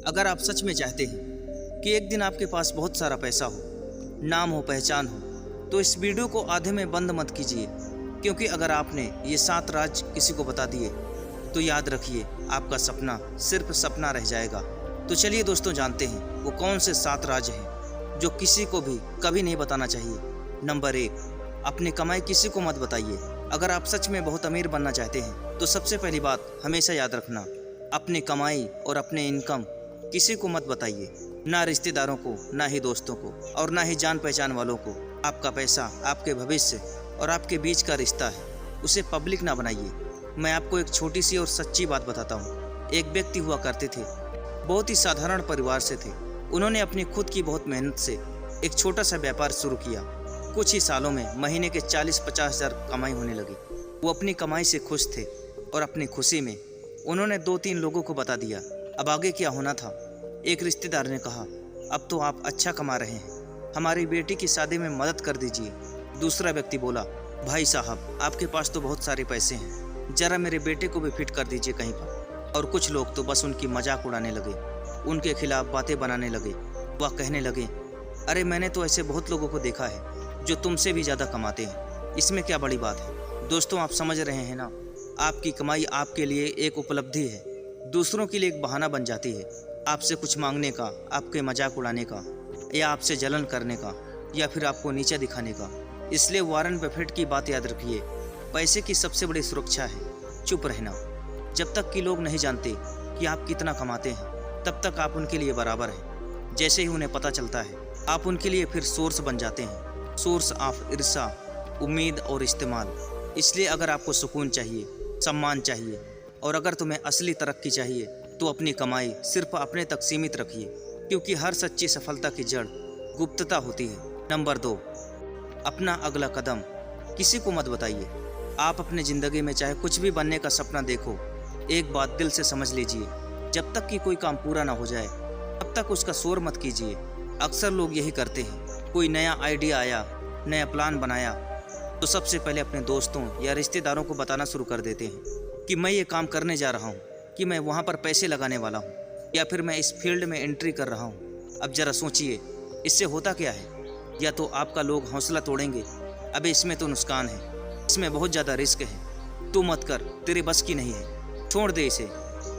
अगर आप सच में चाहते हैं कि एक दिन आपके पास बहुत सारा पैसा हो, नाम हो, पहचान हो, तो इस वीडियो को आधे में बंद मत कीजिए, क्योंकि अगर आपने ये 7 राज किसी को बता दिए तो याद रखिए आपका सपना सिर्फ सपना रह जाएगा। तो चलिए दोस्तों, जानते हैं वो कौन से 7 राज हैं जो किसी को भी कभी नहीं बताना चाहिए। नंबर 1, अपनी कमाई किसी को मत बताइए। अगर आप सच में बहुत अमीर बनना चाहते हैं तो सबसे पहली बात हमेशा याद रखना, अपनी कमाई और अपने इनकम किसी को मत बताइए, ना रिश्तेदारों को, ना ही दोस्तों को, और ना ही जान पहचान वालों को। आपका पैसा आपके भविष्य और आपके बीच का रिश्ता है, उसे पब्लिक ना बनाइए। मैं आपको एक छोटी सी और सच्ची बात बताता हूँ। एक व्यक्ति हुआ करते थे, बहुत ही साधारण परिवार से थे। उन्होंने अपनी खुद की बहुत मेहनत से एक छोटा सा व्यापार शुरू किया। कुछ ही सालों में महीने के 40-50 हज़ार कमाई होने लगी। वो अपनी कमाई से खुश थे और अपनी खुशी में उन्होंने 2-3 लोगों को बता दिया। अब आगे क्या होना था। एक रिश्तेदार ने कहा, अब तो आप अच्छा कमा रहे हैं, हमारी बेटी की शादी में मदद कर दीजिए। दूसरा व्यक्ति बोला, भाई साहब आपके पास तो बहुत सारे पैसे हैं, जरा मेरे बेटे को भी फिट कर दीजिए कहीं पर। और कुछ लोग तो बस उनकी मजाक उड़ाने लगे, उनके खिलाफ बातें बनाने लगे। वह कहने लगे, अरे मैंने तो ऐसे बहुत लोगों को देखा है जो तुमसे भी ज़्यादा कमाते हैं, इसमें क्या बड़ी बात है। दोस्तों, आप समझ रहे हैं ना, आपकी कमाई आपके लिए एक उपलब्धि है, दूसरों के लिए एक बहाना बन जाती है। आपसे कुछ मांगने का, आपके मजाक उड़ाने का, या आपसे जलन करने का, या फिर आपको नीचे दिखाने का। इसलिए वॉरेन बफेट की बात याद रखिए, पैसे की सबसे बड़ी सुरक्षा है चुप रहना। जब तक कि लोग नहीं जानते कि आप कितना कमाते हैं, तब तक आप उनके लिए बराबर हैं। जैसे ही उन्हें पता चलता है, आप उनके लिए फिर सोर्स बन जाते हैं, सोर्स ऑफ ईर्ष्या, उम्मीद और इस्तेमाल। इसलिए अगर आपको सुकून चाहिए, सम्मान चाहिए, और अगर तुम्हें असली तरक्की चाहिए, तो अपनी कमाई सिर्फ अपने तक सीमित रखिए, क्योंकि हर सच्ची सफलता की जड़ गुप्तता होती है। नंबर 2, अपना अगला कदम किसी को मत बताइए। आप अपनी ज़िंदगी में चाहे कुछ भी बनने का सपना देखो, एक बात दिल से समझ लीजिए, जब तक कि कोई काम पूरा ना हो जाए तब तक उसका शोर मत कीजिए। अक्सर लोग यही करते हैं, कोई नया आइडिया आया, नया प्लान बनाया, तो सबसे पहले अपने दोस्तों या रिश्तेदारों को बताना शुरू कर देते हैं कि मैं ये काम करने जा रहा हूँ, कि मैं वहाँ पर पैसे लगाने वाला हूँ, या फिर मैं इस फील्ड में एंट्री कर रहा हूँ। अब ज़रा सोचिए, इससे होता क्या है। या तो आपका लोग हौसला तोड़ेंगे, अबे इसमें तो नुकसान है, इसमें बहुत ज़्यादा रिस्क है, तू मत कर, तेरे बस की नहीं है, छोड़ दे इसे।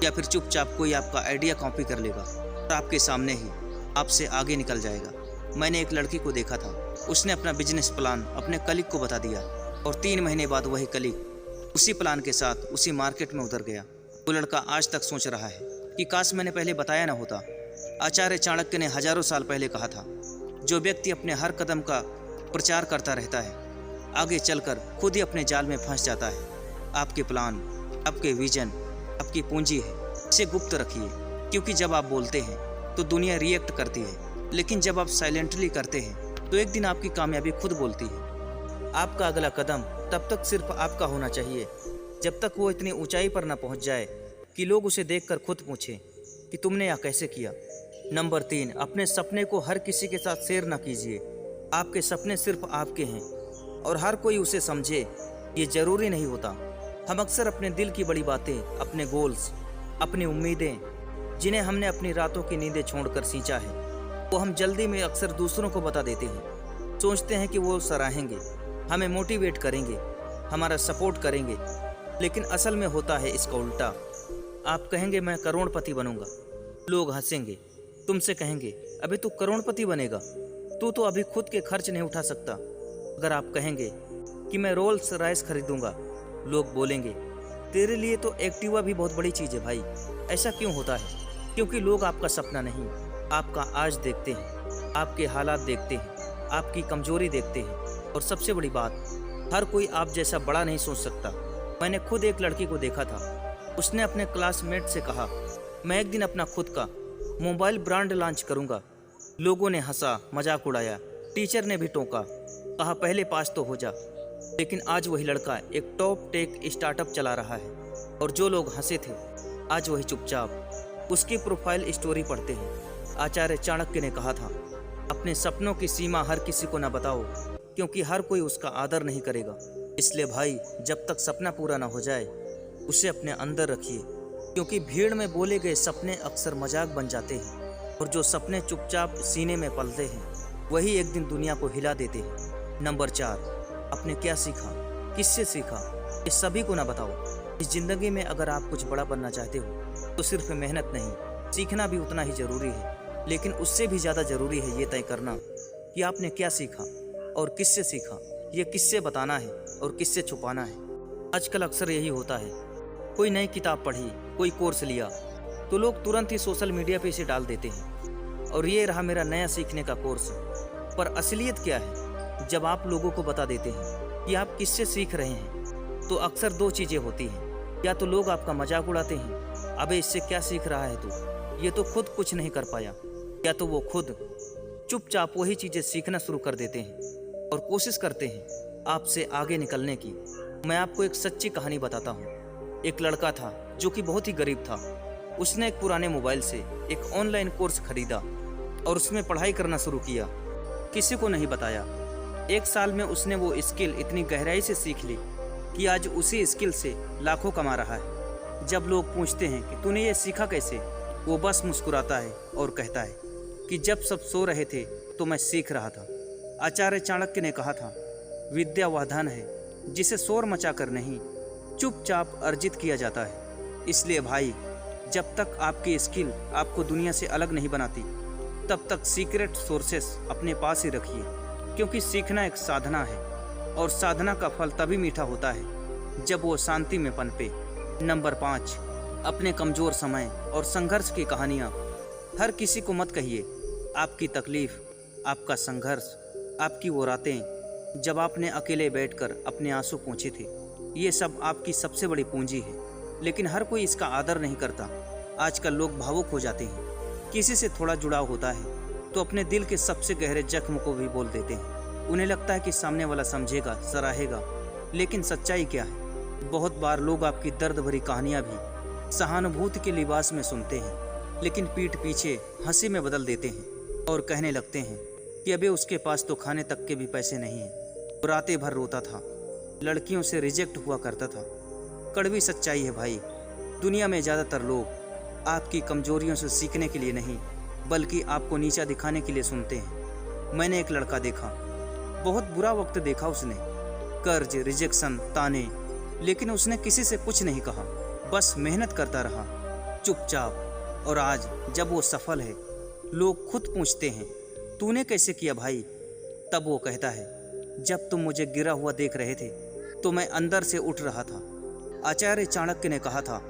या फिर चुपचाप कोई आपका आइडिया कॉपी कर लेगा और आपके सामने ही आपसे आगे निकल जाएगा। मैंने एक लड़की को देखा था, उसने अपना बिजनेस प्लान अपने कलीग को बता दिया, और 3 महीने बाद वही कलीग उसी प्लान के साथ उसी मार्केट में उतर गया। वो लड़का आज तक सोच रहा है कि काश मैंने पहले बताया ना होता। आचार्य चाणक्य ने हजारों साल पहले कहा था, जो व्यक्ति अपने हर कदम का प्रचार करता रहता है, आगे चलकर खुद ही अपने जाल में फंस जाता है। आपके प्लान, आपके विजन, आपकी पूंजी है, इसे गुप्त रखिए, क्योंकि जब आप बोलते हैं तो दुनिया रिएक्ट करती है, लेकिन जब आप साइलेंटली करते हैं तो एक दिन आपकी कामयाबी खुद बोलती है। आपका अगला कदम तब तक सिर्फ आपका होना चाहिए, जब तक वो इतनी ऊंचाई पर ना पहुंच जाए कि लोग उसे देखकर खुद पूछें कि तुमने यह कैसे किया। नंबर 3, अपने सपने को हर किसी के साथ शेयर ना कीजिए। आपके सपने सिर्फ आपके हैं, और हर कोई उसे समझे ये ज़रूरी नहीं होता। हम अक्सर अपने दिल की बड़ी बातें, अपने गोल्स, अपनी उम्मीदें, जिन्हें हमने अपनी रातों की नींदें छोड़कर सींचा है, वो हम जल्दी में अक्सर दूसरों को बता देते हैं। सोचते हैं कि वो सराहेंगे, हमें मोटिवेट करेंगे, हमारा सपोर्ट करेंगे, लेकिन असल में होता है इसका उल्टा। आप कहेंगे मैं करोड़पति बनूंगा, लोग हंसेंगे, तुमसे कहेंगे अभी तू करोड़पति बनेगा, तू तो अभी खुद के खर्च नहीं उठा सकता। अगर आप कहेंगे कि मैं रोल्स रॉयस खरीदूंगा, लोग बोलेंगे तेरे लिए तो एक्टिवा भी बहुत बड़ी चीज़ है भाई। ऐसा क्यों होता है? क्योंकि लोग आपका सपना नहीं, आपका आज देखते हैं, आपके हालात देखते हैं, आपकी कमजोरी देखते हैं, और सबसे बड़ी बात, हर कोई आप जैसा बड़ा नहीं सोच सकता। मैंने खुद एक लड़की को देखा था, उसने अपने क्लासमेट से कहा, मैं एक दिन अपना खुद का मोबाइल ब्रांड लॉन्च करूंगा। लोगों ने हंसा, मजाक उड़ाया, टीचर ने भी टोका, कहा पहले पास तो हो जा। लेकिन आज वही लड़का एक टॉप टेक स्टार्टअप चला रहा है, और जो लोग हंसे थे आज वही चुपचाप उसकी प्रोफाइल स्टोरी पढ़ते हैं। आचार्य चाणक्य ने कहा था, अपने सपनों की सीमा हर किसी को न बताओ, क्योंकि हर कोई उसका आदर नहीं करेगा। इसलिए भाई, जब तक सपना पूरा ना हो जाए उसे अपने अंदर रखिए, क्योंकि भीड़ में बोले गए सपने अक्सर मजाक बन जाते हैं और जो सपने चुपचाप सीने में पलते हैं वही एक दिन दुनिया को हिला देते हैं। नंबर 4, आपने क्या सीखा, किससे सीखा, ये सभी को ना बताओ। इस जिंदगी में अगर आप कुछ बड़ा बनना चाहते हो तो सिर्फ मेहनत नहीं, सीखना भी उतना ही जरूरी है। लेकिन उससे भी ज़्यादा ज़रूरी है ये तय करना कि आपने क्या सीखा और किससे सीखा, ये किससे बताना है और किससे छुपाना है। आजकल अक्सर यही होता है, कोई नई किताब पढ़ी, कोई कोर्स लिया तो लोग तुरंत ही सोशल मीडिया पे इसे डाल देते हैं और ये रहा मेरा नया सीखने का कोर्स। पर असलियत क्या है? जब आप लोगों को बता देते हैं कि आप किससे सीख रहे हैं तो अक्सर दो चीज़ें होती हैं। या तो लोग आपका मजाक उड़ाते हैं, अबे इससे क्या सीख रहा है तू, ये तो खुद कुछ नहीं कर पाया। या तो वो खुद चुपचाप वही चीज़ें सीखना शुरू कर देते हैं और कोशिश करते हैं आपसे आगे निकलने की। मैं आपको एक सच्ची कहानी बताता हूँ। एक लड़का था जो कि बहुत ही गरीब था। उसने एक पुराने मोबाइल से एक ऑनलाइन कोर्स खरीदा और उसमें पढ़ाई करना शुरू किया। किसी को नहीं बताया। 1 साल में उसने वो स्किल इतनी गहराई से सीख ली कि आज उसी स्किल से लाखों कमा रहा है। जब लोग पूछते हैं कि तूने ये सीखा कैसे, वो बस मुस्कुराता है और कहता है कि जब सब सो रहे थे तो मैं सीख रहा था। आचार्य चाणक्य ने कहा था, विद्या वह धन है जिसे शोर मचाकर नहीं, चुपचाप अर्जित किया जाता है। इसलिए भाई, जब तक आपकी स्किल आपको दुनिया से अलग नहीं बनाती तब तक सीक्रेट सोर्सेस अपने पास ही रखिए, क्योंकि सीखना एक साधना है और साधना का फल तभी मीठा होता है जब वो शांति में पनपे। नंबर 5, अपने कमज़ोर समय और संघर्ष की कहानियाँ हर किसी को मत कहिए। आपकी तकलीफ़, आपका संघर्ष, आपकी वो रातें जब आपने अकेले बैठकर अपने आंसू पोंछे थे, ये सब आपकी सबसे बड़ी पूंजी है। लेकिन हर कोई इसका आदर नहीं करता। आजकल लोग भावुक हो जाते हैं, किसी से थोड़ा जुड़ाव होता है तो अपने दिल के सबसे गहरे जख्म को भी बोल देते हैं। उन्हें लगता है कि सामने वाला समझेगा, सराहेगा। लेकिन सच्चाई क्या है? बहुत बार लोग आपकी दर्द भरी कहानियाँ भी सहानुभूति के लिबास में सुनते हैं, लेकिन पीठ पीछे हंसी में बदल देते हैं और कहने लगते हैं कि अबे उसके पास तो खाने तक के भी पैसे नहीं हैं। रातें भर रोता था, लड़कियों से रिजेक्ट हुआ करता था। कड़वी सच्चाई है भाई, दुनिया में ज़्यादातर लोग आपकी कमजोरियों से सीखने के लिए नहीं बल्कि आपको नीचा दिखाने के लिए सुनते हैं। मैंने एक लड़का देखा, बहुत बुरा वक्त देखा उसने, कर्ज, रिजेक्शन, ताने, लेकिन उसने किसी से कुछ नहीं कहा, बस मेहनत करता रहा चुपचाप। और आज जब वो सफल है, लोग खुद पूछते हैं तूने कैसे किया भाई? तब वो कहता है, जब तुम मुझे गिरा हुआ देख रहे थे तो मैं अंदर से उठ रहा था। आचार्य चाणक्य ने कहा था,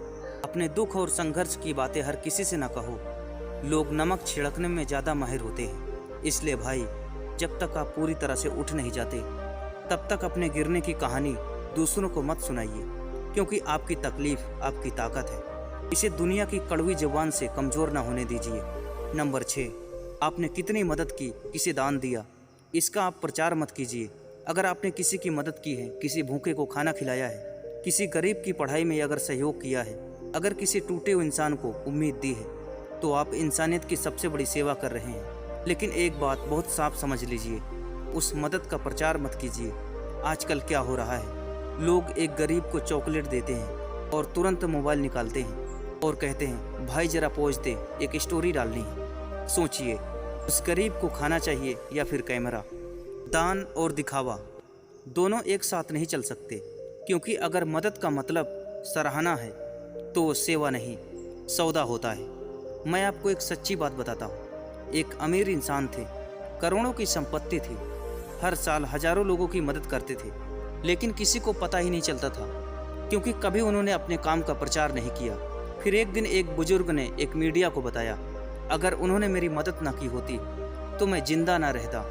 अपने दुख और संघर्ष की बातें हर किसी से न कहो। लोग नमक छिड़कने में ज़्यादा माहिर होते हैं। इसलिए भाई, जब तक आप पूरी तरह से उठ नहीं जाते तब तक अपने गिरने की कहानी दूसरों को मत सुनाइए, क्योंकि आपकी तकलीफ आपकी ताकत है। इसे दुनिया की कड़वी जुबान से कमज़ोर ना होने दीजिए। नंबर 6, आपने कितनी मदद की, किसे दान दिया, इसका आप प्रचार मत कीजिए। अगर आपने किसी की मदद की है, किसी भूखे को खाना खिलाया है, किसी गरीब की पढ़ाई में अगर सहयोग किया है, अगर किसी टूटे हुए इंसान को उम्मीद दी है, तो आप इंसानियत की सबसे बड़ी सेवा कर रहे हैं। लेकिन एक बात बहुत साफ समझ लीजिए, उस मदद का प्रचार मत कीजिए। आजकल क्या हो रहा है, लोग एक गरीब को चॉकलेट देते हैं और तुरंत मोबाइल निकालते हैं और कहते हैं भाई जरा पोज दे, एक स्टोरी डालनी है। सोचिए, उस गरीब को खाना चाहिए या फिर कैमरा? दान और दिखावा दोनों एक साथ नहीं चल सकते, क्योंकि अगर मदद का मतलब सराहना है तो वो सेवा नहीं, सौदा होता है। मैं आपको एक सच्ची बात बताता हूँ। एक अमीर इंसान थे, करोड़ों की संपत्ति थी, हर साल हजारों लोगों की मदद करते थे, लेकिन किसी को पता ही नहीं चलता था, क्योंकि कभी उन्होंने अपने काम का प्रचार नहीं किया। फिर एक दिन एक बुजुर्ग ने एक मीडिया को बताया, अगर उन्होंने मेरी मदद ना की होती तो मैं जिंदा ना रहता।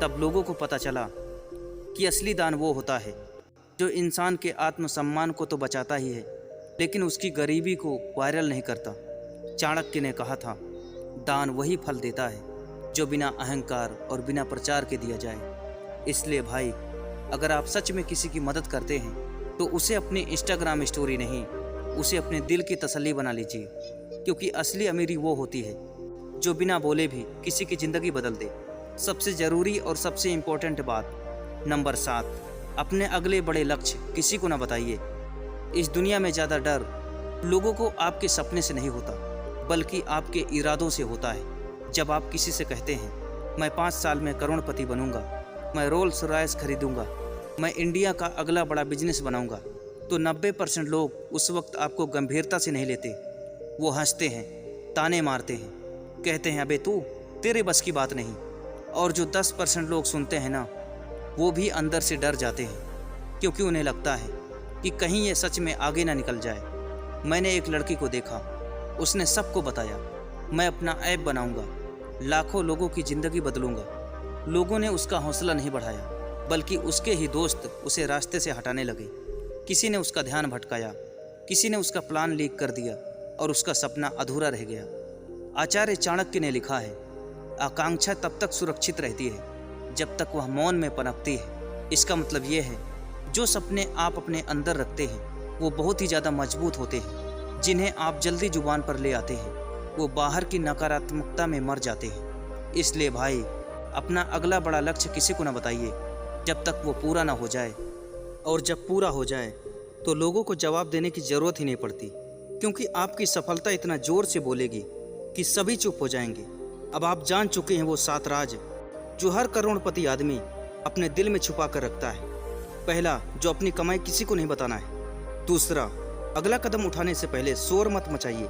तब लोगों को पता चला कि असली दान वो होता है जो इंसान के आत्मसम्मान को तो बचाता ही है, लेकिन उसकी गरीबी को वायरल नहीं करता। चाणक्य ने कहा था, दान वही फल देता है जो बिना अहंकार और बिना प्रचार के दिया जाए। इसलिए भाई, अगर आप सच में किसी की मदद करते हैं तो उसे अपनी इंस्टाग्राम स्टोरी नहीं, उसे अपने दिल की तसल्ली बना लीजिए, क्योंकि असली अमीरी वो होती है जो बिना बोले भी किसी की ज़िंदगी बदल दे। सबसे ज़रूरी और सबसे इम्पोर्टेंट बात, नंबर 7, अपने अगले बड़े लक्ष्य किसी को ना बताइए। इस दुनिया में ज़्यादा डर लोगों को आपके सपने से नहीं होता, बल्कि आपके इरादों से होता है। जब आप किसी से कहते हैं मैं 5 साल में करोड़पति बनूंगा, मैं रोल्स रॉयस खरीदूंगा, मैं इंडिया का अगला बड़ा बिजनेस बनाऊंगा, तो 90% लोग उस वक्त आपको गंभीरता से नहीं लेते। वो हंसते हैं, ताने मारते हैं, कहते हैं अबे तू, तेरे बस की बात नहीं। और जो 10% लोग सुनते हैं ना, वो भी अंदर से डर जाते हैं, क्योंकि उन्हें लगता है कि कहीं ये सच में आगे ना निकल जाए। मैंने एक लड़की को देखा, उसने सबको बताया मैं अपना ऐप बनाऊंगा, लाखों लोगों की ज़िंदगी बदलूंगा। लोगों ने उसका हौसला नहीं बढ़ाया, बल्कि उसके ही दोस्त उसे रास्ते से हटाने लगे। किसी ने उसका ध्यान भटकाया, किसी ने उसका प्लान लीक कर दिया और उसका सपना अधूरा रह गया। आचार्य चाणक्य ने लिखा है, आकांक्षा तब तक सुरक्षित रहती है जब तक वह मौन में पनपती है। इसका मतलब ये है, जो सपने आप अपने अंदर रखते हैं वो बहुत ही ज़्यादा मजबूत होते हैं। जिन्हें आप जल्दी जुबान पर ले आते हैं वो बाहर की नकारात्मकता में मर जाते हैं। इसलिए भाई, अपना अगला बड़ा लक्ष्य किसी को न बताइए जब तक वो पूरा ना हो जाए। और जब पूरा हो जाए तो लोगों को जवाब देने की ज़रूरत ही नहीं पड़ती, क्योंकि आपकी सफलता इतना ज़ोर से बोलेगी कि सभी चुप हो जाएंगे। अब आप जान चुके हैं वो 7 राज जो हर करोड़पति आदमी अपने दिल में छुपा कर रखता है। पहला, जो अपनी कमाई किसी को नहीं बताना है। दूसरा, अगला कदम उठाने से पहले शोर मत मचाइए।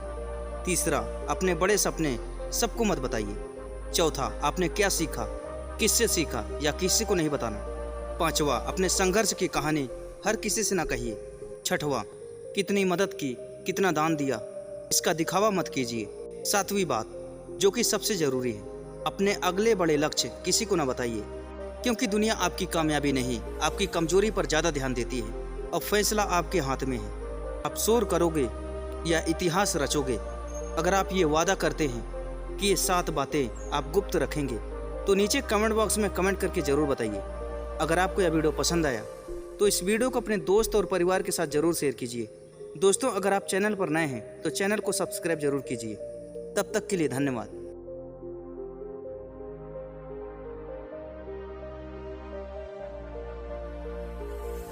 तीसरा, अपने बड़े सपने सबको मत बताइए। चौथा, आपने क्या सीखा, किससे सीखा या किसी को नहीं बताना। पांचवा, अपने संघर्ष की कहानी हर किसी से ना कहिए। छठवां, कितनी मदद की, कितना दान दिया, इसका दिखावा मत कीजिए। सातवीं बात, जो कि सबसे ज़रूरी है, अपने अगले बड़े लक्ष्य किसी को ना बताइए, क्योंकि दुनिया आपकी कामयाबी नहीं, आपकी कमजोरी पर ज़्यादा ध्यान देती है। अब फैसला आपके हाथ में है, आप शोर करोगे या इतिहास रचोगे। अगर आप ये वादा करते हैं कि ये 7 बातें आप गुप्त रखेंगे, तो नीचे कमेंट बॉक्स में कमेंट करके ज़रूर बताइए। अगर आपको यह वीडियो पसंद आया तो इस वीडियो को अपने दोस्त और परिवार के साथ ज़रूर शेयर कीजिए। दोस्तों, अगर आप चैनल पर नए हैं तो चैनल को सब्सक्राइब जरूर कीजिए। तब तक के लिए धन्यवाद।